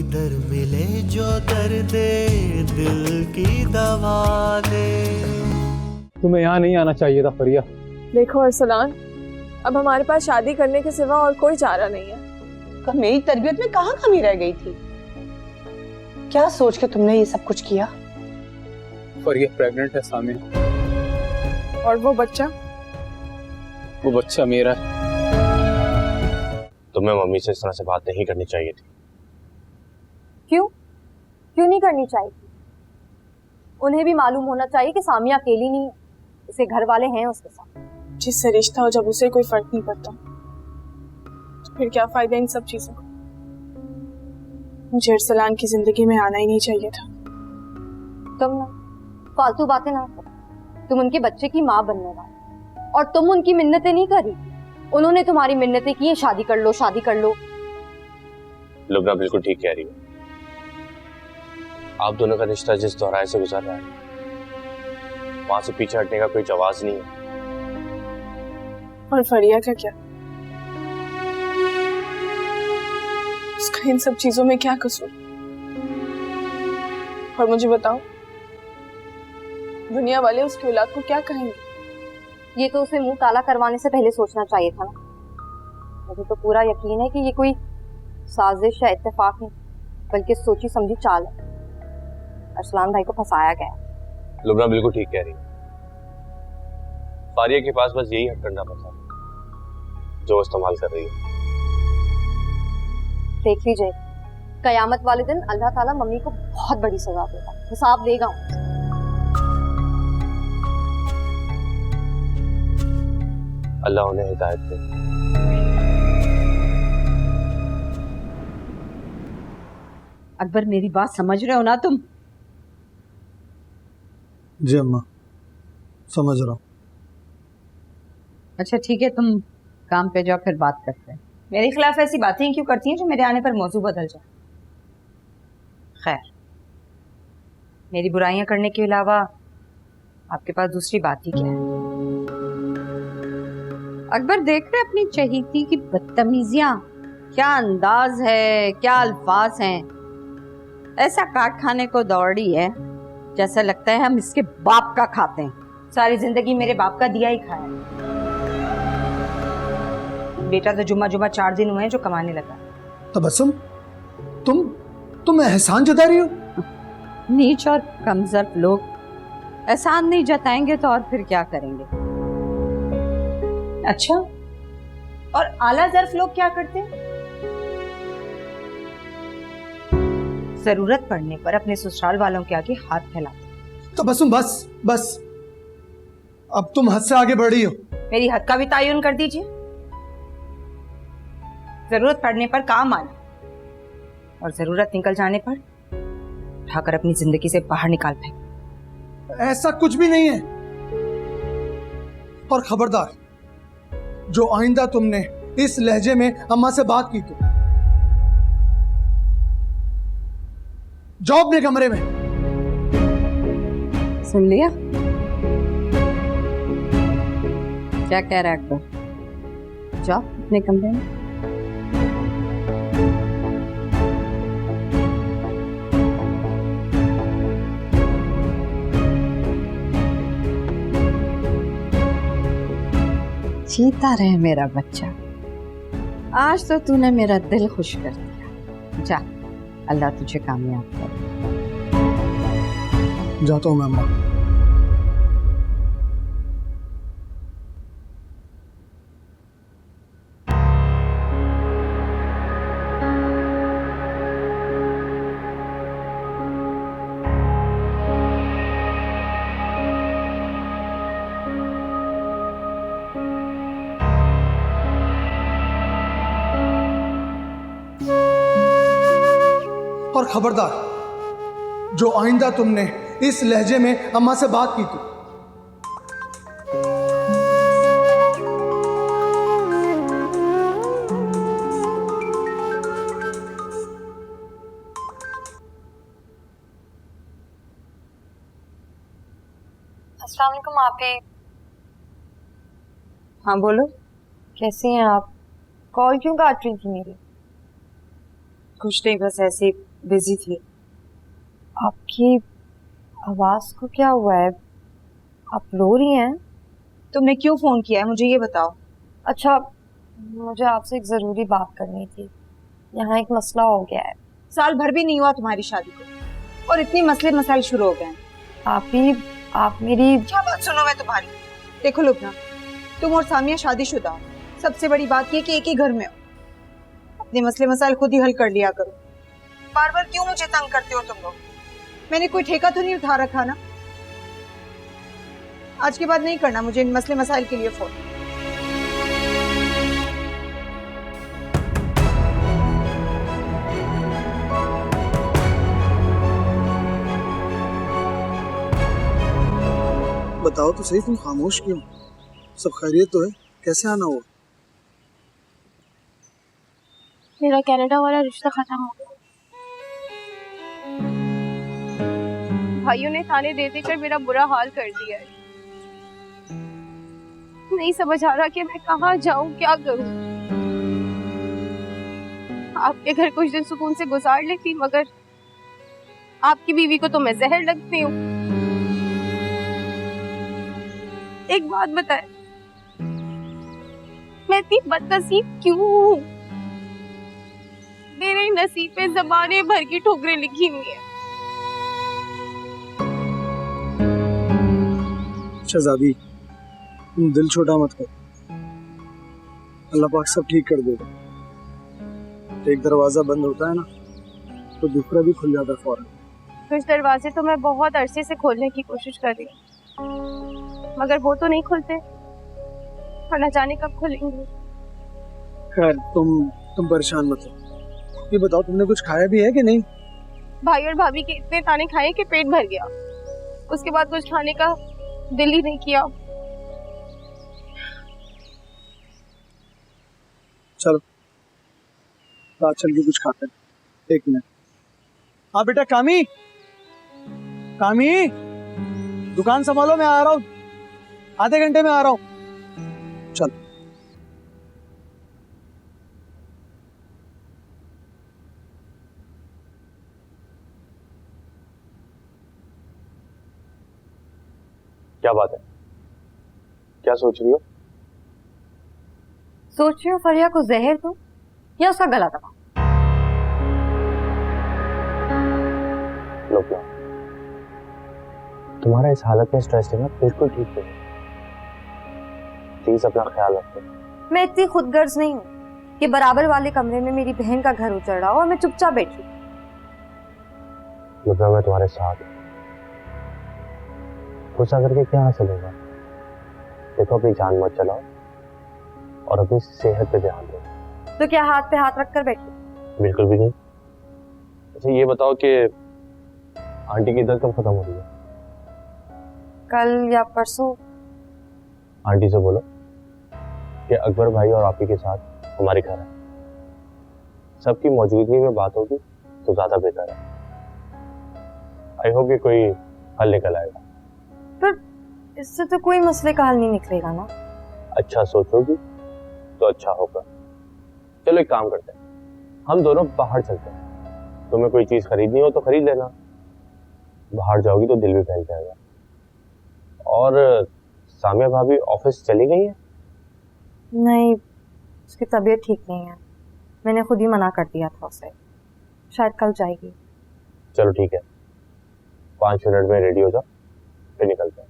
दर मिले जो दर्द दिल की दवा दे। तुम्हें यहाँ नहीं आना चाहिए था फरिया। देखो अरसलान, अब हमारे पास शादी करने के सिवा और कोई चारा नहीं है। मेरी तरबियत में कहाँ कमी रह गई थी? क्या सोच के तुमने ये सब कुछ किया? फरिया प्रेग्नेंट है सामी। और वो बच्चा मेरा है। तुम्हें मम्मी से इस तरह से बात नहीं करनी चाहिए थी। क्यों नहीं करनी चाहिए? उन्हें भी मालूम होना चाहिए कि सामिया अकेली नहीं है, उसे घर वाले हैं उसके साथ। जिससे रिश्ता हो जब उसे कोई फर्क नहीं पड़ता तो फिर क्या फायदा इन सब चीजों का। मुझे अरसलान की जिंदगी में आना ही नहीं चाहिए था। तुम ना फालतू बातें ना करो। तुम उनके बच्चे की माँ बनने वाली और तुम उनकी मिन्नतें नहीं करी। उन्होंने तुम्हारी मिन्नतें की है, शादी कर लो शादी कर लो। लुबना बिल्कुल ठीक कह रही है। आप दोनों का रिश्ता जिस दोहराए से गुजर रहा है वहां से पीछे हटने का कोई जवाब नहीं है। और फरिया का क्या? उसका इन सब चीजों में क्या कसूर? और मुझे बताओ, दुनिया वाले उसकी औलाद को क्या कहेंगे? ये तो उसे मुंह काला करवाने से पहले सोचना चाहिए था ना। मुझे तो पूरा यकीन है कि ये कोई साजिश या इत्तेफाक नहीं, बल्कि सोची समझी चाल है। अरसलान भाई को फंसाया गया। लुबना बिल्कुल ठीक कह रही है। फारिया के पास बस यही हथकंडा बचा जो इस्तेमाल कर रही है। देख लीजिए, कयामत वाले दिन अल्लाह ताला मम्मी को बहुत बड़ी सजा देगा, हिसाब देगा। अल्लाह उन्हें हिदायत दे। अकबर, मेरी बात समझ रहे हो ना तुम? जी अम्मा, समझ रहा हूँ। अच्छा ठीक है, तुम काम पे जाओ, फिर बात करते हैं। मेरे खिलाफ ऐसी बातें क्यों करती हैं जो मेरे आने पर मौजू बदल जाए? खैर, मेरी बुराइयां करने के अलावा आपके पास दूसरी बात ही क्या है? अकबर, देख रहे अपनी चहीती की बदतमीजियां? क्या अंदाज है, क्या अल्फाज हैं। ऐसा काट खाने को दौड़ी है जैसा लगता है हम इसके बाप का खाते हैं। सारी जिंदगी मेरे बाप का दिया ही खाया। बेटा तो जुम्मा 4 दिन हुए हैं जो कमाने लगा। तबस्सुम, तुम एहसान जता रही हो? नीच और कमजोर लोग एहसान नहीं जताएंगे तो और फिर क्या करेंगे? अच्छा, और आला ज़र्फ लोग क्या करते हैं? जरूरत पड़ने पर अपने ससुराल वालों के आगे हाथ फैलाते। तबस्सुम, बस अब तुम हद से आगे बढ़ रही हो। मेरी हद का भी तायुन कर दीजिए। जरूरत पड़ने पर काम आना और जरूरत निकल जाने पर उठाकर अपनी जिंदगी से बाहर निकाल फेंक। ऐसा कुछ भी नहीं है। और खबरदार, जो आइंदा तुमने इस लहजे में अम्मा से बात की तो जाओ अपने कमरे में। सुन लिया क्या कह रहा है अकबर? जाओ अपने कमरे में। जीता रहे मेरा बच्चा। आज तो तूने मेरा दिल खुश कर दिया। जा, अल्लाह तुझे कामयाब करे। जाता हूँ मैं अम्मा। और खबरदार, जो आइंदा तुमने इस लहजे में अम्मा से बात की तो अस्सलाम वालेकुम आपी। हाँ बोलो। कैसी हैं आप? कॉल क्यों काट रही थी मेरी? कुछ नहीं, बस ऐसे बिजी थी। आपकी आवाज को क्या हुआ है? आप रो रही हैं? तुमने क्यों फोन किया है, मुझे ये बताओ। अच्छा, मुझे आपसे एक जरूरी बात करनी थी। यहाँ एक मसला हो गया है। साल भर भी नहीं हुआ तुम्हारी शादी को और इतनी मसले मसाइल शुरू हो गए हैं। आप मेरी क्या बात सुनो मैं तुम्हारी। देखो लुबना, तुम और सामिया शादीशुदा हो। सबसे बड़ी बात ये कि एक ही घर में हो। अपने मसले मसाइल खुद ही हल कर लिया करो। बार बार क्यों मुझे तंग करते हो तुम लोग? मैंने कोई ठेका तो नहीं उठा रखा ना। आज के बाद नहीं करना मुझे इन मसले मसाइल के लिए फोन। बताओ तो सही, तुम खामोश क्यों? सब खैरियत तो है? कैसे आना हुआ? मेरा कनाडा वाला रिश्ता खत्म हो गया। भाइयों ने थाने दे देकर मेरा बुरा हाल कर दिया है। नहीं समझ आ रहा कि मैं कहाँ जाऊं, क्या करूं। आपके घर कुछ दिन सुकून से गुजार लेती, मगर आपकी बीवी को तो मैं जहर लगती हूँ। एक बात बताएं, मैं इतनी बदनसीब क्यों हूँ? मेरे नसीब पे ज़माने भर की ठोकरें लिखी हुई है। शहजादी, तुम दिल छोटा मत कर। अल्लाह पाक सब ठीक कर देगा। एक दरवाजा बंद होता है ना, तो दूसरा भी खुल जाता है फौरन। कुछ दरवाजे तो मैं बहुत अरसे से खोलने की कोशिश कर रही हूँ, मगर वो तो नहीं खुलते और न जाने कब खुलेंगे। खैर, तुम परेशान मत हो। ये बताओ, तुमने कुछ खाया भी है कि नहीं? भाई और भाभी के इतने ताने खाए कि पेट भर गया। उसके बाद कुछ खाने का दिल ही नहीं किया। चलो साथ चल के कुछ खाते हैं। 1 मिनट। हाँ बेटा, कामी दुकान संभालो, मैं आ रहा हूँ। आधे घंटे में आ रहा हूँ। चल। क्या बात है? क्या सोच रही हो? सोच रही हूँ फरिया को जहर दूं या उसका गला दबा। लो क्या, तुम्हारा इस हालत में स्ट्रेस लेना बिल्कुल ठीक नहीं। प्लीज अपना ख्याल रखो। मैं इतनी खुदगर्ज नहीं हूँ कि बराबर वाले कमरे में मेरी बहन का घर उजड़ रहा हो और मैं चुपचाप बैठी। लुबना, मैं तुम्हारे साथ हूँ। गुस्सा करके क्या हासिल होगा? देखो, अपनी जान मत चलाओ और अपनी सेहत पे ध्यान दो। तो क्या हाथ पे हाथ रखकर बैठी? बिल्कुल भी नहीं। अच्छा ये बताओ कि आंटी की दर्द कब खत्म हो रही है? कल या परसों। आंटी से बोलो कि अकबर भाई और आपी के साथ हमारे घर है। सबकी मौजूदगी में बात होगी तो ज्यादा बेहतर है। आई होप कि कोई हल निकल आएगा। पर इससे तो कोई मसले का हल नहीं निकलेगा ना। अच्छा सोचोगी तो अच्छा होगा। चलो एक काम करते हैं, हम दोनों बाहर चलते हैं। तुम्हें कोई चीज खरीदनी हो तो खरीद लेना। बाहर जाओगी तो दिल भी बहल जाएगा। और सामिया भाभी ऑफिस चली गई है? नहीं, उसकी तबीयत ठीक नहीं है। मैंने खुद ही मना कर दिया था उसे। शायद कल जाएगी। चलो ठीक है, 5 मिनट में रेडी हो जाओ, फिर निकलते हैं।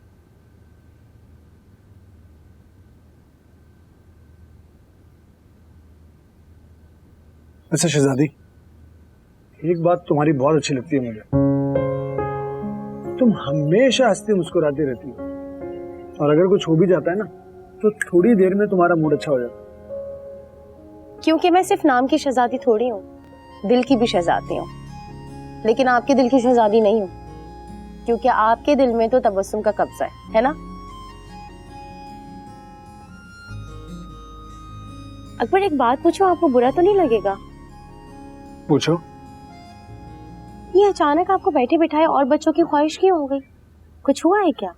अच्छा शहजादी, एक बात तुम्हारी बहुत अच्छी लगती है मुझे। तुम हमेशा हंसती मुस्कुराती रहती हो, और अगर कुछ हो भी जाता है ना तो थोड़ी देर में तुम्हारा मूड अच्छा हो जाता है। क्योंकि मैं सिर्फ नाम की शहजादी थोड़ी हूँ, दिल की भी शहजादी हूँ। लेकिन आपके दिल की शहजादी नहीं हूँ, क्योंकि आपके दिल में तो तबस्सुम का कब्जा है ना? अकबर, एक बात पूछूं, आपको बुरा तो नहीं लगेगा? पूछो। ये अचानक आपको बैठे बिठाए और बच्चों की ख्वाहिश क्यों हो गई? कुछ हुआ है क्या?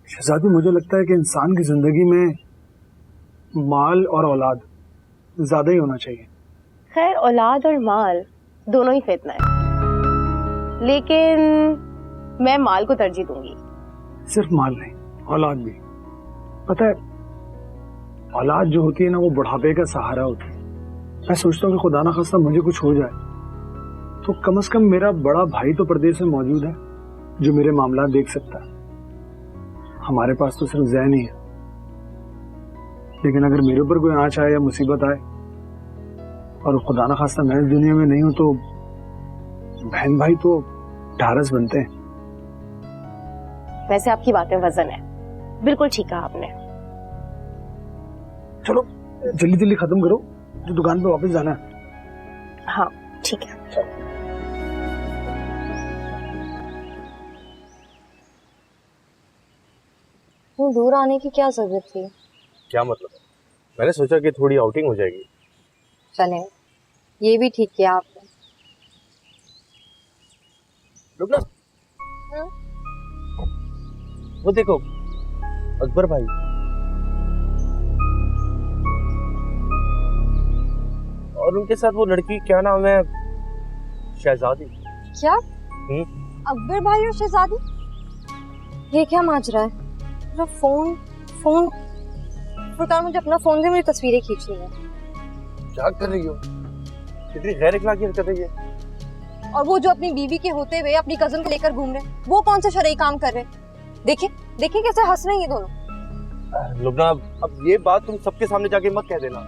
शहजादी, मुझे लगता है कि इंसान की जिंदगी में माल और औलाद ज्यादा ही होना चाहिए। खैर औलाद और माल दोनों ही फितना है, लेकिन मैं माल को तरजीह दूंगी। सिर्फ माल नहीं, औलाद भी। पता है, औलाद जो होती है ना, वो बुढ़ापे का सहारा होती है। मैं सोचता हूँ कि खुदा ना खास्ता मुझे कुछ हो जाए तो कम से कम मेरा बड़ा भाई तो प्रदेश में मौजूद है जो मेरे मामला देख सकता है। हमारे पास तो सिर्फ ज़हन ही है, लेकिन अगर मेरे ऊपर कोई आँच आए या मुसीबत आए और खुदा ना खास्ता मैं इस दुनिया में नहीं हूं तो बहन भाई तो ढारस बनते हैं। वैसे आपकी बातें वजन है, बिल्कुल ठीक कहा आपने। चलो जल्दी जल्दी खत्म करो, जो दुकान पे वापस जाना है। हाँ ठीक है। क्यों दूर आने की क्या जरूरत थी? क्या मतलब? मैंने सोचा कि थोड़ी आउटिंग हो जाएगी। चलें, ये भी ठीक किया आपने। रुकना। वो देखो, अकबर भाई। और उनके साथ वो लड़की, क्या नाम है? शहजादी। क्या? अकबर भाई और शहजादी? ये क्या माजरा है? मेरा फोन फुरकान, मुझे अपना फोन दे, मुझे तस्वीरें खींचनी है। क्या कर रही हो? कितनी गैर अखलाकी हरकत है ये। और वो जो अपनी बीवी के होते हुए अपनी कजन को लेकर घूम रहे, वो कौन सा शरई काम कर रहे? देखिए देखिए कैसे हंस रहे हैं ये दोनों। लुबना, अब ये बात तुम सबके सामने जाके मत कह देना,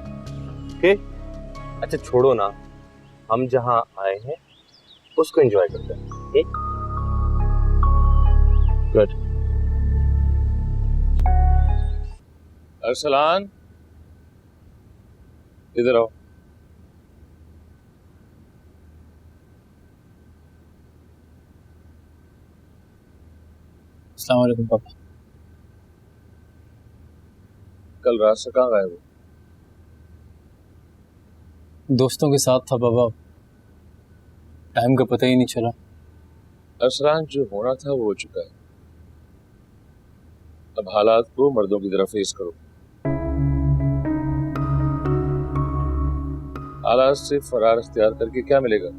ओके? अच्छा छोड़ो ना, हम जहाँ आए हैं उसको एंजॉय करते हैं, ठीक? गुड। अरसलान, इधर आओ। अस्सलाम वालेकुम पापा। कल रात से कहाँ गायब हो? दोस्तों के साथ था पापा, टाइम का पता ही नहीं चला। अरसलान, जो होना था वो हो चुका है। अब हालात को मर्दों की तरफ फेस करो। हालात से फरार इख्तियार करके क्या मिलेगा?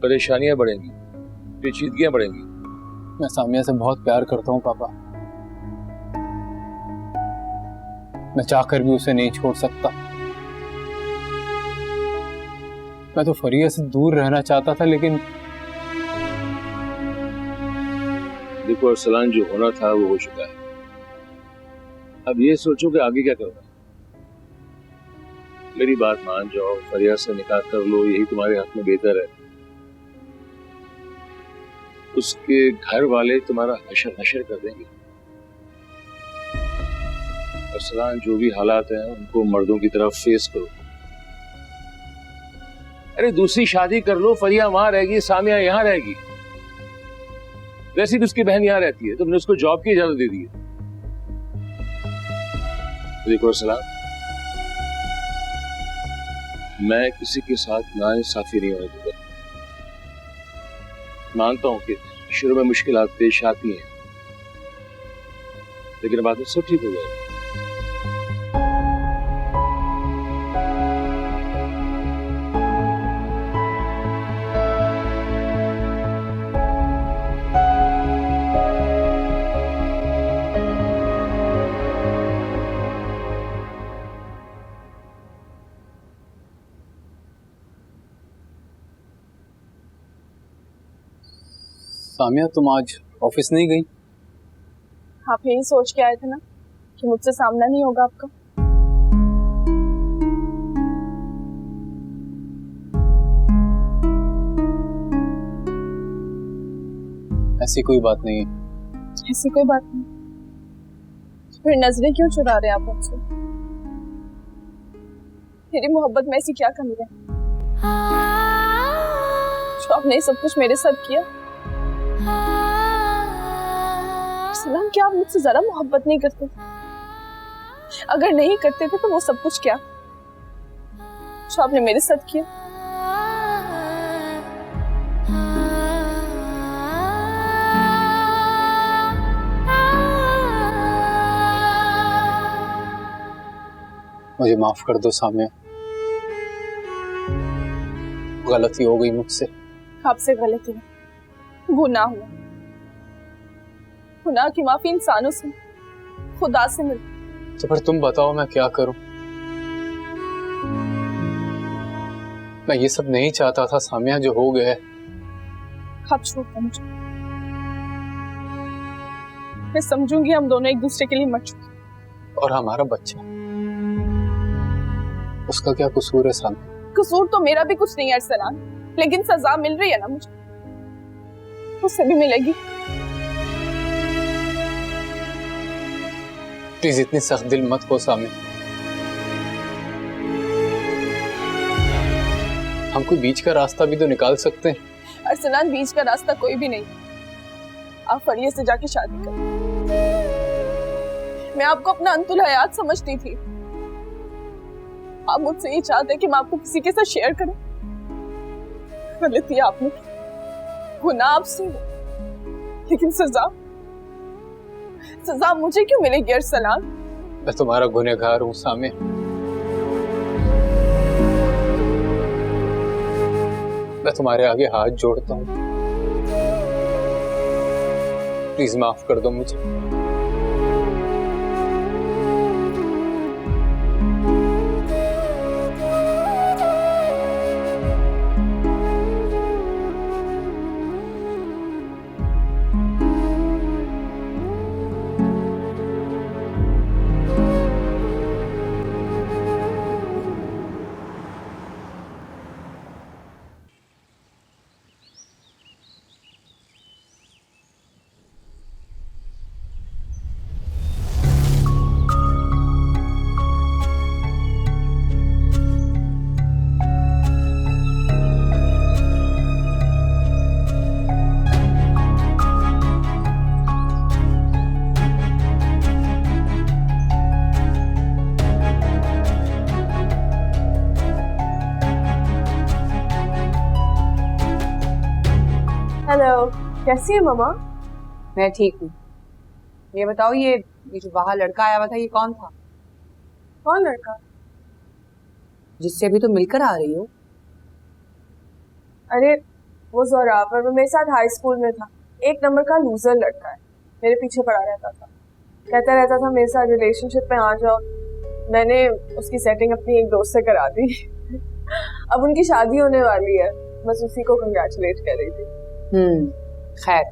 परेशानियां बढ़ेंगी, पेचीदगियां बढ़ेंगी। मैं सामिया से बहुत प्यार करता हूँ पापा, मैं चाहकर भी उसे नहीं छोड़ सकता। मैं तो फरिया से दूर रहना चाहता था, लेकिन देखो अरसलान, जो होना था वो हो चुका है। अब ये सोचो कि आगे क्या करना है। मेरी बात मान जाओ, फरिया से निकाह कर लो, यही तुम्हारे हाथ में बेहतर है। उसके घर वाले तुम्हारा हशर हशर कर देंगे। अरसलान, जो भी हालात हैं उनको मर्दों की तरफ फेस करो। अरे दूसरी शादी कर लो, फरिया वहां रहेगी, सामिया यहाँ रहेगी। वैसे भी उसकी बहन यहाँ रहती है, तुमने उसको जॉब की इजाजत दे दी है। देखो अरसलान, मैं किसी के साथ नाइंसाफी नहीं होने दूंगा। मानता हूं कि शुरू में मुश्किलात पेश आती हैं, लेकिन बाद में सब ठीक हो जाएगा। सामिया तुम आज ऑफिस नहीं गई? आप यही सोच के आए थे ना कि मुझसे सामना नहीं होगा आपका। ऐसी कोई बात नहीं है। ऐसी कोई बात नहीं, फिर नजरें क्यों चुरा रहे हैं आप मुझसे? मेरी मोहब्बत में ऐसी क्या कमी है जो आपने सब कुछ मेरे साथ किया? सलाम, क्या आप मुझसे जरा मोहब्बत नहीं करते? अगर नहीं करते थे तो वो सब कुछ क्या जो आपने मेरे साथ किया? मुझे माफ कर दो सामिया, गलती हो गई मुझसे। आपसे गलती नहीं, गुनाह हुआ। गुनाह की माफी इंसानों से, खुदा से मिलती। तो फिर तुम बताओ मैं क्या करूं? मैं ये सब नहीं चाहता था सामिया, जो हो गया है। आप छोड़ दो मुझे, मैं समझूंगी हम दोनों एक दूसरे के लिए मर चुके। और हमारा बच्चा, उसका क्या कसूर है सामिया? कसूर तो मेरा भी कुछ नहीं है अरसलान, लेकिन सजा मिल रही है ना मुझे, उससे भी मिलेगी। प्लीज इतनी सख्त दिल मत हो सामिया। हम कोई बीच का रास्ता भी तो निकाल सकते हैं। अरसलान, बीच का रास्ता कोई भी नहीं। आप फरिया से जाके शादी करें। मैं आपको अपना अंतुल हयात समझती थी, आप मुझसे ये चाहते हैं कि मैं आपको किसी के साथ शेयर करूं। गलती आपने, गुनाह आपसे, लेकिन सजा मुझे क्यों मिलेगी अरसलान? मैं तुम्हारा गुनहगार हूँ सामिया। मैं तुम्हारे आगे हाथ जोड़ता हूँ, प्लीज माफ कर दो मुझे। हेलो, कैसी है मामा? मैं ठीक हूँ। ये बताओ, ये जो बाहर लड़का आया हुआ था, ये कौन था? कौन लड़का? जिससे अभी तो मिलकर आ रही हो। अरे वो जोरावर, वो मेरे साथ हाई स्कूल में था। एक नंबर का लूजर लड़का है, मेरे पीछे पड़ा रहता था, कहता रहता था मेरे साथ रिलेशनशिप में आ जाओ। मैंने उसकी सेटिंग अपनी एक दोस्त से करा दी। अब उनकी शादी होने वाली है, बस उसी को कंग्रेचुलेट कर रही थी। खैर,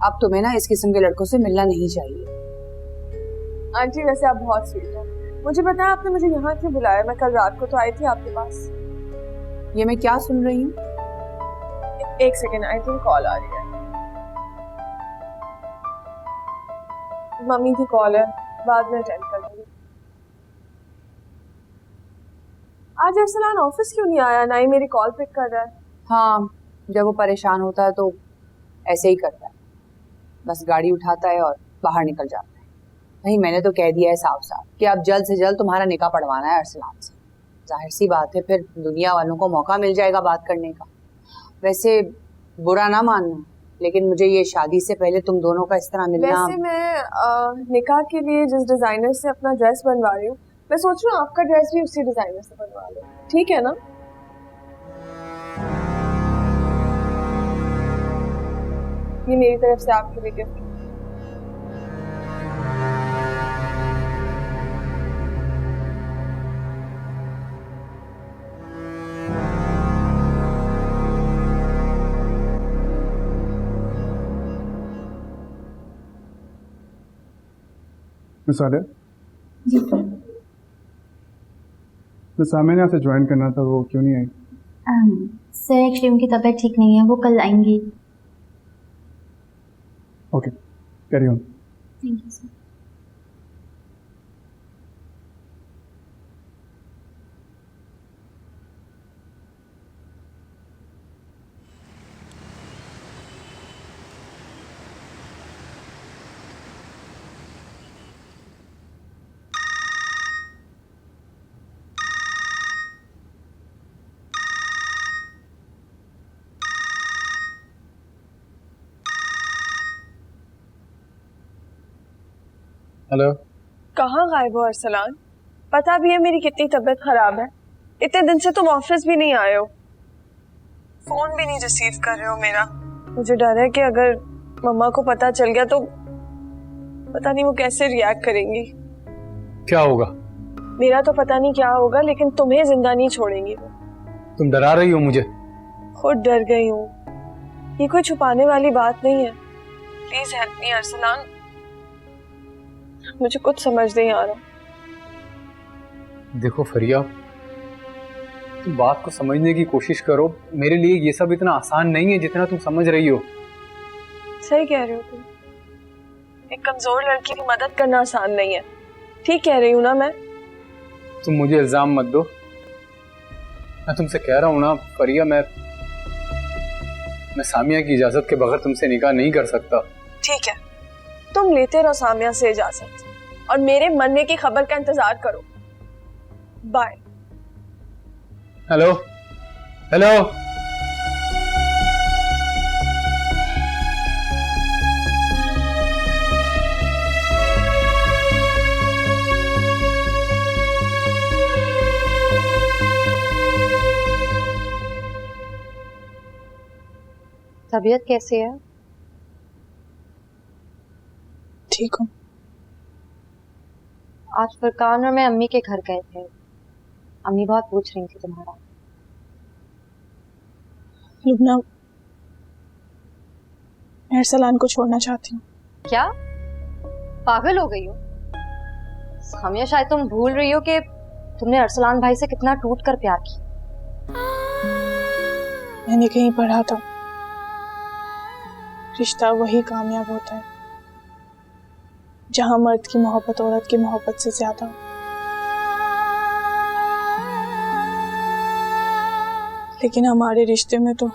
अब तुम्हें ना इस किस्म के लड़कों से मिलना नहीं चाहिए। आंटी वैसे आप बहुत स्वीट हो। मुझे पता है आपने मुझे यहाँ क्यों बुलाया। मैं कल रात को तो आई थी आपके पास। ये मैं क्या सुन रही हूँ? एक सेकेंड, आई थिंक कॉल आ रही है। मम्मी की कॉल है, बाद में अटेंड कर लूंगी। आज अरसलान ऑफिस क्यों नहीं आया? ना ही मेरी कॉल पिक कर रहा है। हाँ, जब वो परेशान होता है तो ऐसे ही करता है, बस गाड़ी उठाता है और बाहर निकल जाता है। नहीं, मैंने तो कह दिया है साफ साफ कि आप जल्द से जल्द तुम्हारा निकाह पढ़वाना है अरसलान से। जाहिर सी बात है, फिर दुनिया वालों को मौका मिल जाएगा बात करने का। वैसे बुरा ना मानना, लेकिन मुझे ये शादी से पहले तुम दोनों का इस तरह मिलना। वैसे मैं निकाह के लिए जिस डिजाइनर से अपना ड्रेस बनवा रही हूँ, मैं सोच रही हूँ आपका ड्रेस भी उसी डिजाइनर से बनवा लूं, ठीक है ना? ये मेरी तरफ से आपके लिए gift. Miss Aliya, miss Samiya ने आपसे ज्वाइन करना था, वो क्यों नहीं आई? सर एक्चुअली उनकी तबीयत ठीक नहीं है, वो कल आएंगी। Okay, carry on. Thank you sir. Hello. कहाँ गायब हो अरसलान? पता भी है मेरी कितनी तबीयत खराब है। इतने दिन से तुम ऑफिस भी नहीं आए हो। फोन भी नहीं रिसीव कर रहे हो मेरा। मुझे डर है कि अगर मम्मा को पता चल गया तो पता नहीं वो कैसे रिएक्ट करेंगी। क्या होगा? मेरा तो पता नहीं क्या होगा, लेकिन तुम्हें जिंदा नहीं छोड़ेंगी वो। तुम डरा रही हो मुझे। खुद डर गई हूँ। ये कोई छुपाने वाली बात नहीं है। प्लीज हेल्प मी अरसलान, मुझे कुछ समझ नहीं आ रहा। देखो फरिया, तुम बात को समझने की कोशिश करो। मेरे लिए ये सब इतना आसान नहीं है जितना तुम समझ रही हो। सही कह रहे हो तुम। एक कमजोर लड़की की मदद करना आसान नहीं है। ठीक कह रही हूँ ना मैं? तुम मुझे इल्जाम मत दो। मैं तुमसे कह रहा हूँ ना फरिया, मैं सामिया की इजाजत के बगैर तुमसे निकाह नहीं कर सकता। ठीक है, तुम लेते रहो सामिया से इजाजत और मेरे मरने की खबर का इंतजार करो। बाय। Hello hello. तबीयत कैसी है? ठीक हूँ। आज फरकान और मैं अम्मी के घर गए थे। अम्मी बहुत पूछ रही थी तुम्हारा। लुबना, मैं अरसलान को छोड़ना चाहती हूँ। क्या पागल हो गई हो? सामिया, शायद तुम भूल रही हो कि तुमने अरसलान भाई से कितना टूट कर प्यार किया। मैंने कहीं पढ़ा था, रिश्ता वही कामयाब होता है जहां मर्द की मोहब्बत औरत की मोहब्बत से ज्यादा हो। लेकिन हमारे रिश्ते में तो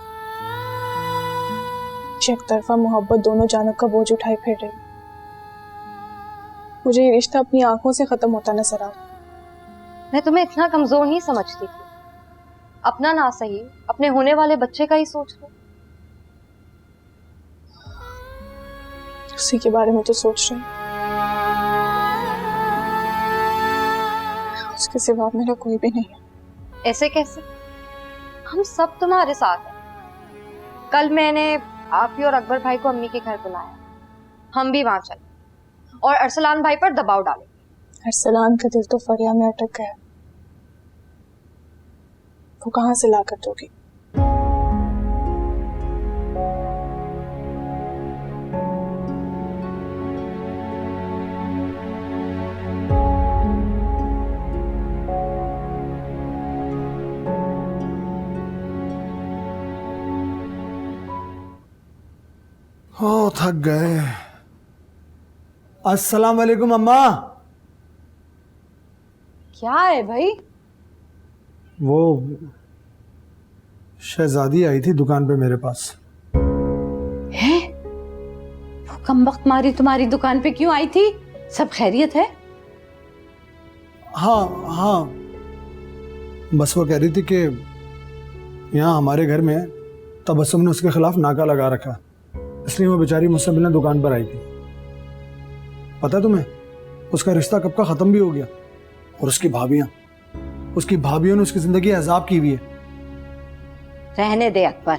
एक तरफा मोहब्बत दोनों जानब का बोझ उठाए फिर रही। मुझे ये रिश्ता अपनी आंखों से खत्म होता नजर आ रहा। मैं तुम्हें इतना कमजोर नहीं समझती थी। अपना ना सही, अपने होने वाले बच्चे का ही सोच लो। उसी के बारे में तो सोच रही हूँ। उसके सिवा मेरा कोई भी नहीं है। ऐसे कैसे? हम सब तुम्हारे साथ हैं। कल मैंने आप ही और अकबर भाई को अम्मी के घर बुलाया। हम भी वहां चले और अरसलान भाई पर दबाव डाले। अरसलान का दिल तो फरिया में अटक गया। वो कहाँ से ला कर दोगी? ओ थक गए। अस्सलाम वालेकुम अम्मा। क्या है भाई? वो शहजादी आई थी दुकान पे मेरे पास। है? वो कमबख्त मारी तुम्हारी दुकान पे क्यों आई थी? सब खैरियत है? हाँ हाँ, बस वो कह रही थी कि यहाँ हमारे घर में तबस्सुम ने उसके खिलाफ नाका लगा रखा, इसलिए वो बेचारी मुझसे मिलने दुकान पर आई थी। पता है तुम्हें, उसका रिश्ता कब का खत्म भी हो गया और उसकी भाभियों ने उसकी जिंदगी अजाब की हुई है। रहने दे अकबर,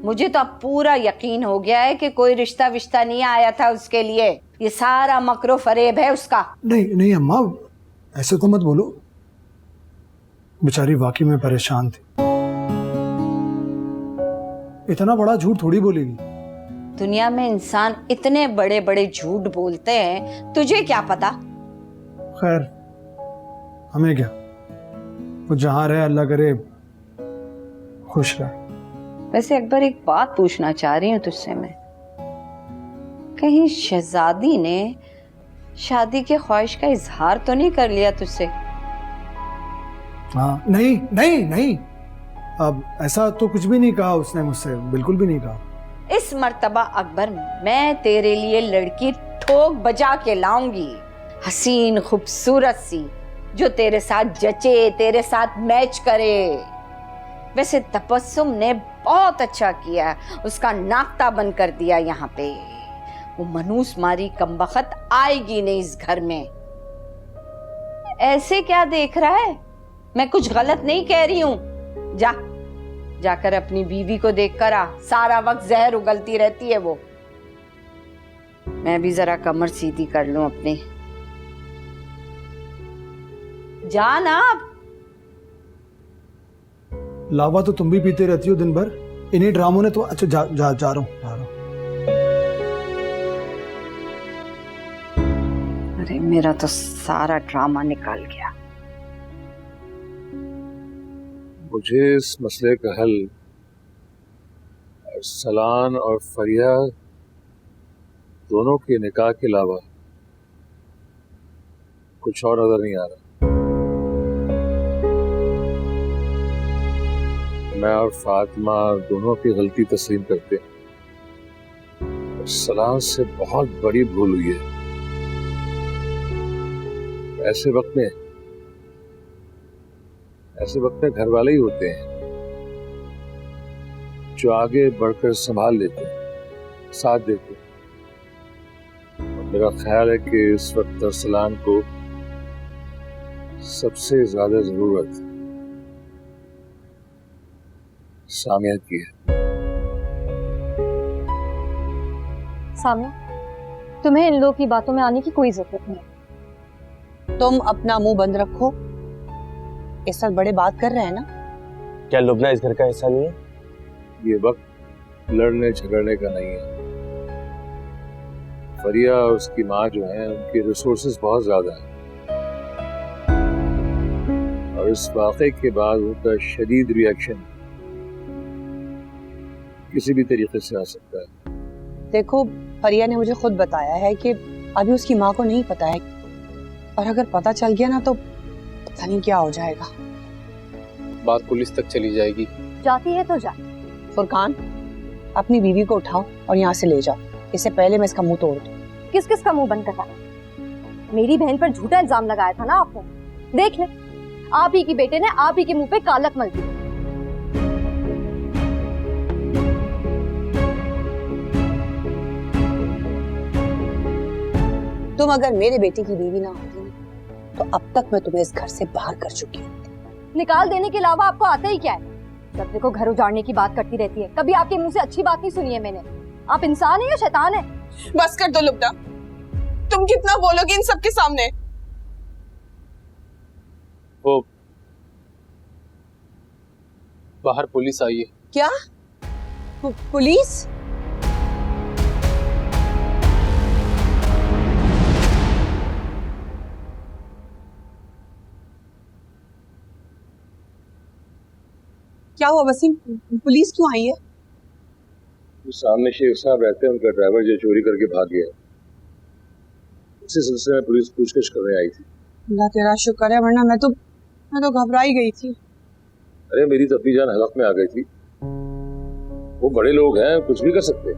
मुझे तो अब पूरा यकीन हो गया है कि कोई रिश्ता विश्ता नहीं आया था उसके लिए। ये सारा मकरो फरेब है उसका। नहीं नहीं अम्मा, ऐसे तो मत बोलो। बेचारी वाकई में परेशान थी। इतना बड़ा झूठ थोड़ी बोलेगी। दुनिया में इंसान इतने बड़े बड़े झूठ बोलते हैं, तुझे क्या पता? खैर, हमें क्या, वो जहां रहे अल्लाह करे खुश रहे। वैसे अकबर, एक बात पूछना चाह रही हूँ तुझसे मैं। कहीं शहजादी ने शादी के ख्वाहिश का इजहार तो नहीं कर लिया तुझसे? हाँ, नहीं नहीं नहीं, अब ऐसा तो कुछ भी नहीं कहा उसने मुझसे, बिल्कुल भी नहीं कहा। इस मर्तबा अकबर, मैं तेरे लिए लड़की ठोक बजा के लाऊंगी, हसीन खूबसूरत सी, जो तेरे साथ जचे, तेरे साथ मैच करे। वैसे तबस्सुम ने बहुत अच्छा किया, उसका नाकता बंद कर दिया यहाँ पे। वो मनूस मारी कमबख्त आएगी नहीं इस घर में। ऐसे क्या देख रहा है? मैं कुछ गलत नहीं कह रही हूँ। जा जाकर अपनी बीवी को देखकर आ, सारा वक्त जहर उगलती रहती है वो। मैं भी जरा कमर सीधी कर लूं अपनी। जा ना अब। लावा तो तुम भी पीते रहती हो दिन भर, इन्हीं ड्रामों ने तो। अच्छा जा रहा हूँ। अरे मेरा तो सारा ड्रामा निकाल गया। मुझे इस मसले का हल अरसलान और फरिया दोनों के निकाह के अलावा कुछ और नजर नहीं आ रहा। मैं और फातिमा दोनों की गलती तस्लीम करते हैं। अरसलान से बहुत बड़ी भूल हुई है। ऐसे वक्त में घर वाले ही होते हैं जो आगे बढ़कर संभाल लेते हैं, साथ देते हैं। और मेरा ख्याल है कि इस वक्त अरसलान को सबसे ज्यादा जरूरत सामिया की है। सामिया, तुम्हें इन लोगों की बातों में आने की कोई जरूरत नहीं। तुम अपना मुंह बंद रखो। इस वक्त बड़े बात कर रहे हैं ना। क्या लुबना इस घर का हिस्सा नहीं है? ये वक्त लड़ने झगड़ने का नहीं है। फरिया और उसकी माँ जो है, उनके रिसोर्सेज बहुत ज्यादा हैं और इस वाक़े के बाद उनका शदीद रिएक्शन किसी भी तरीके से आ सकता है। देखो, फरिया ने मुझे खुद बताया है कि अभी उसकी माँ को नहीं पता है, और अगर पता चल गया ना तो पता नहीं क्या हो जाएगा। बात पुलिस तक चली जाएगी। जाती है तो जा। फुरकान, अपनी बीवी को उठाओ और यहाँ से ले जाओ, इससे पहले मैं इसका मुंह तोड़ दूं। किस किस का मुंह बंद करता है? मेरी बहन पर झूठा इल्जाम लगाया था ना आपने। देख ले, आप ही की बेटे ने आप ही के मुंह पे कालक मल दी। तुम अगर मेरे बेटे की बीवी ना होती तो अब तक मैं तुम्हें इस घर से बाहर कर चुकी हूँ। निकाल देने के अलावा आपको आता ही क्या है? जब देखो घर उजाड़ने की बात करती रहती है। कभी आपके मुंह से अच्छी बात नहीं सुनी है मैंने। आप इंसान है या शैतान है? बस कर दो लुब्ना, तुम कितना बोलोगे इन सबके सामने? वो बाहर पुलिस आई है। क्या? पुलिस? क्या हुआ वसीम, पुलिस क्यों आई है? सामने शेख साहब रहते हैं, उनका ड्राइवर जो चोरी करके भाग गया। इसी सिलसिले में पुलिस पूछताछ करने आई थी। अल्लाह तेरा शुक्र है, वरना मैं तो घबराई गई थी। अरे मेरी तो अपनी जान हलक में आ गई थी। वो बड़े लोग हैं, कुछ भी कर सकते।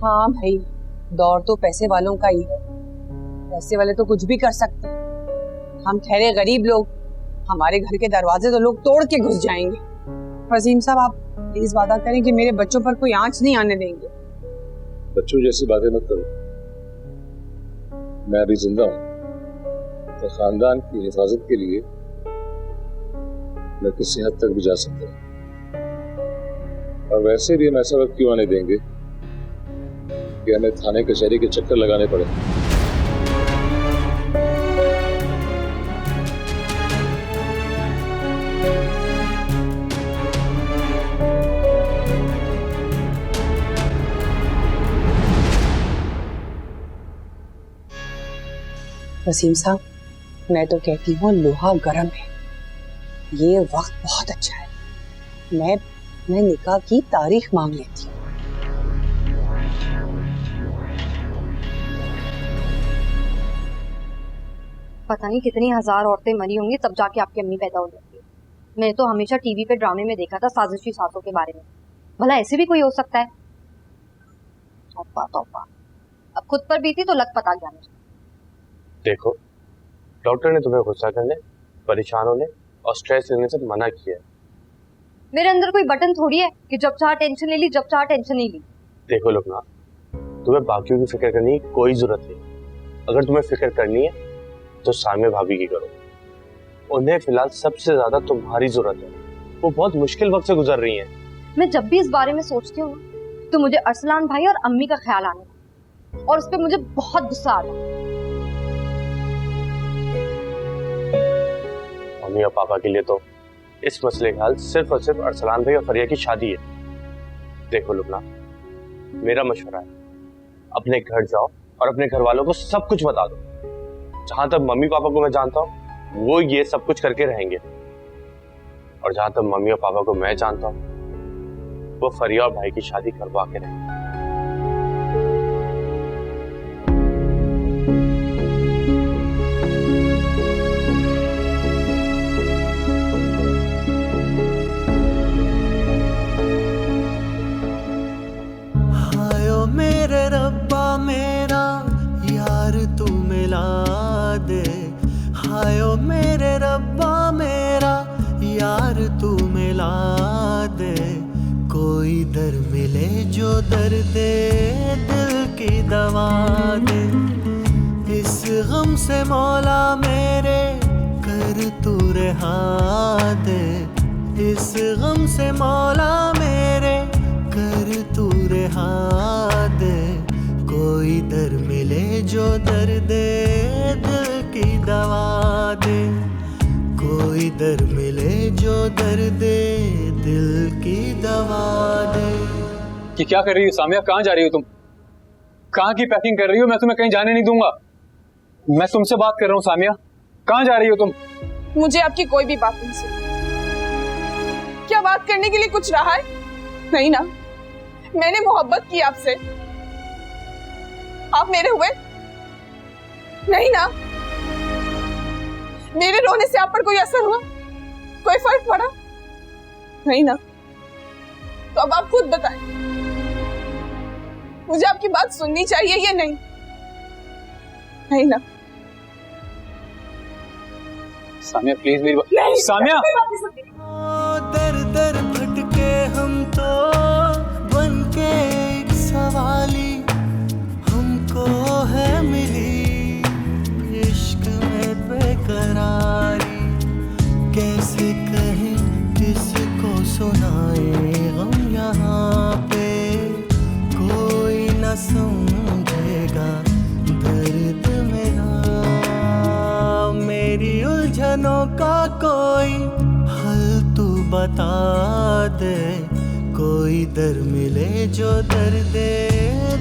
हाँ भाई, दौर तो पैसे वालों का ही है। पैसे वाले तो कुछ भी कर सकते। हम ठहरे गरीब लोग, हमारे घर के दरवाजे तो लोग तोड़ के घुस जाएंगे। वसीम साहब, आप प्लीज वादा करें कि मेरे बच्चों पर कोई आंच नहीं आने देंगे। बच्चों जैसी बातें मत करो। मैं अभी जिंदा हूँ, तो खानदान की हिफाजत के लिए मैं किसी हद तक भी जा सकता हूँ। और वैसे भी हम ऐसा वक्त क्यों आने देंगे कि हमें थाने कचहरी के चक्कर लगाने पड़े। वसीम साहब, मैं तो कहती हूँ लोहा गर्म है, ये वक्त बहुत अच्छा है। मैं निकाह की तारीख मांग लेती हूँ। पता नहीं कितनी हजार औरतें मरी होंगी तब जाके आपकी अम्मी पैदा हो जाती है। मैंने तो हमेशा टीवी पे ड्रामे में देखा था साजिशी सासों के बारे में। भला ऐसे भी कोई हो सकता है? तौबा तौबा, अब खुद पर बीती तो लग पता गया मुझे। देखो, डॉक्टर ने तुम्हें गुस्सा करने, परेशान होने और स्ट्रेस लेने से मना किया है। मेरे अंदर कोई बटन थोड़ी है कि जब चाह टेंशन ले ली, जब चाह टेंशन नहीं ली। देखो लुबना, तुम्हें बाकियों की फिक्र करने की कोई जरूरत नहीं। अगर तुम्हें फिक्र करनी है तो सामिया भाभी की करो। उन्हें फिलहाल सबसे ज्यादा तुम्हारी जरूरत है। वो बहुत मुश्किल वक्त से गुजर रही हैं। मैं जब भी इस बारे में सोचती हूँ तो मुझे अरसलान भाई और अम्मी का ख्याल आने लगता है और उस पर मुझे बहुत गुस्सा आता है। मम्मी और पापा के लिए तो इस मसले का हल सिर्फ और सिर्फ अरसलान भाई और फरिया की शादी है। देखो लुबना, मेरा मशवरा है, अपने घर जाओ और अपने घर वालों को सब कुछ बता दो। जहां तक मम्मी पापा को मैं जानता हूँ वो ये सब कुछ करके रहेंगे, और जहां तक मम्मी और पापा को मैं जानता हूँ वो फरिया और भाई की शादी करवा के रहेंगे। हायो मेरे रब्बा मेरा यार तू मिला दे, हायो मेरे रब्बा मेरा यार तू मिला दे। कोई दर मिले जो दर्द दिल की दवा दे, इस गम से मौला मेरे कर तू रहा दे, इस गम से मौला मेरे कर तू रहा दे। कोई दर मिले जो दर्द दिल की दवा दे, कोई दर मिले जो दर्द दिल की दवा दे। कि क्या कर रही हो सामिया? कहाँ जा रही हो तुम? कहाँ की पैकिंग कर रही हो? मैं तुम्हें कहीं जाने नहीं दूंगा। मैं तुमसे बात कर रहा हूँ सामिया, कहाँ जा रही हो तुम? मुझे आपकी कोई भी बात नहीं सुनी। क्या बात करने के लिए कुछ रहा है? नहीं ना, मैंने मोहब्बत की आपसे, आप मेरे हुए नहीं ना। मेरे रोने से आप पर कोई असर हुआ, कोई फर्क पड़ा? नहीं ना। तो अब आप खुद बताएं, मुझे आपकी बात सुननी चाहिए या नहीं? नहीं ना। सामिया प्लीज मेरी बात। सामिया दर दर भटके हम तो बन के एक सवाली, हमको है मिली इश्क में बेकरारी। कैसे कहें किसको सुनाए गम यहाँ पे, कोई न समझेगा दर्द मेरा। मेरी उलझनों का कोई हल तू बता दे, कोई दर मिले जो दर्द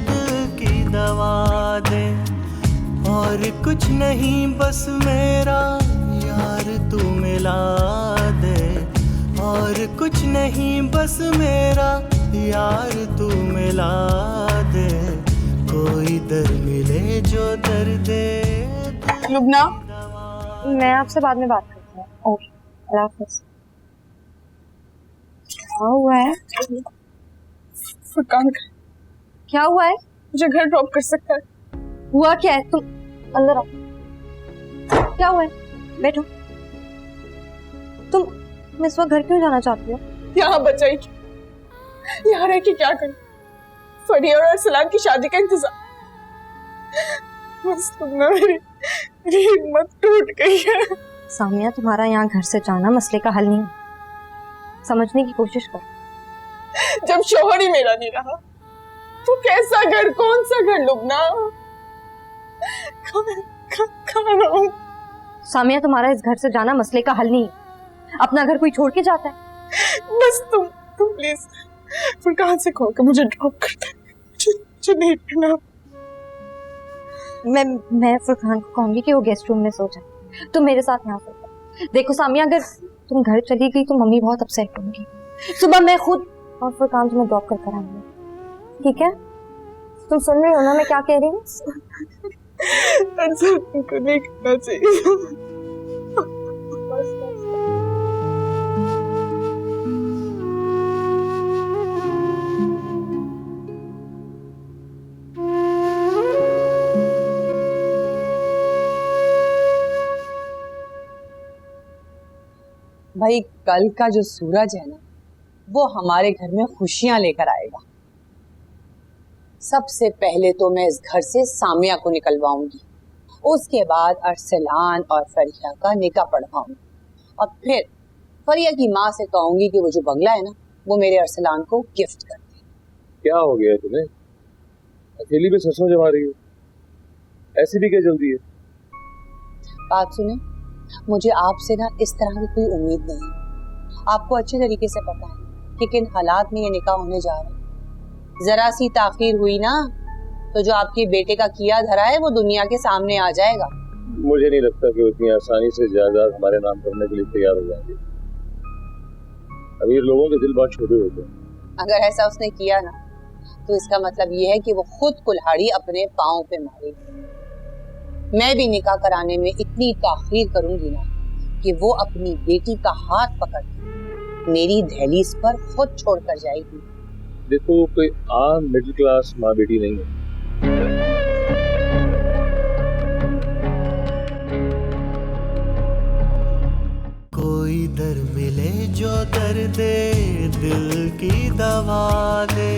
दिल की दवा दे। और कुछ नहीं बस मेरा यार तू मिला दे, और कुछ नहीं बस मेरा यार तू मिला दे। कोई दर मिले जो दर्द। लुबना, मैं आपसे बाद में बात करती हूँ। ओके, अल्लाह हाफिज़। क्या हुआ है? फुरकान, क्या हुआ है? मुझे घर ड्रॉप कर सकता है? हुआ क्या है? तुम अंदर आओ। क्या हुआ है? बैठो। तुम इस वक्त घर क्यों जाना चाहती हो? यहाँ बचाएगी, यहाँ रह के क्या करूं? फरिया और अरसलान की शादी का इंतजार। बस तुमने मेरी हिम्मत टूट गई है। सामिया, तुम्हारा यहाँ घर से जाना मसले का हल नहीं है, समझने की कोशिश कर। जब शोहर ही मेरा नहीं रहा तो कैसा घर, कौन सा घर लुबना? कहाँ रहूं? सामिया, तुम्हारा इस घर से जाना मसले का हल नहीं है, अपना घर कोई छोड़ के जाता है। बस तुम प्लीज फुरकान से कहो कि मुझे ड्रॉप कर दे, मुझे नहीं करना। मैं फुरकान को कहूंगी कि वो गेस्ट रूम में सो जाए, तुम मेरे साथ यहाँ सो जाओ। देखो सामिया, अगर तुम घर चली गई तो मम्मी बहुत अपसेट होंगी। सुबह मैं खुद और फुरकान तुम्हें ड्रॉप कर आऊंगी, ठीक है? तुम सुन रही हो ना मैं क्या कह रही हूँ? तुमको नहीं करना चाहिए। भाई, कल का जो सूरज है ना, वो हमारे घर में खुशियां लेकर आएगा। सबसे पहले तो मैं इस घर से सामिया को निकलवाऊंगी, उसके बाद अरसलान और फरिया का निकाह पढ़वाऊंगी, और फिर फरिया की माँ से कहूंगी कि वो जो बंगला है ना वो मेरे अरसलान को गिफ्ट कर दे। क्या हो गया है तुम्हें? अकेली भी ससुर जमा रही हो, ऐसी भी क्या जल्दी है? बात सुने, मुझे आपसे ना इस तरह की कोई उम्मीद नहीं है। आपको अच्छे तरीके से पता है कि किन हालात में ये निकाह होने जा रहा है। जरा सी ताखीर हुई ना तो जो आपके बेटे का किया धरा है वो दुनिया के सामने आ जाएगा। मुझे नहीं लगता कि उतनी आसानी से जायदाद हमारे नाम करने के लिए तैयार हो जाएंगे। अमीर लोगों के दिल बहुत छोटे होते हैं। अगर ऐसा उसने किया ना तो इसका मतलब ये है कि वो खुद कुल्हाड़ी अपने पाँव पे मारेगी। मैं भी निकाह कराने में इतनी ताखीर करूंगी ना कि वो अपनी बेटी का हाथ पकड़ मेरी दहलीज पर खुद छोड़ कर जाएगी। देखो, कोई आम मिडिल क्लास माँ बेटी नहीं है। कोई दर मिले जो दर्द दिल की दवा दे,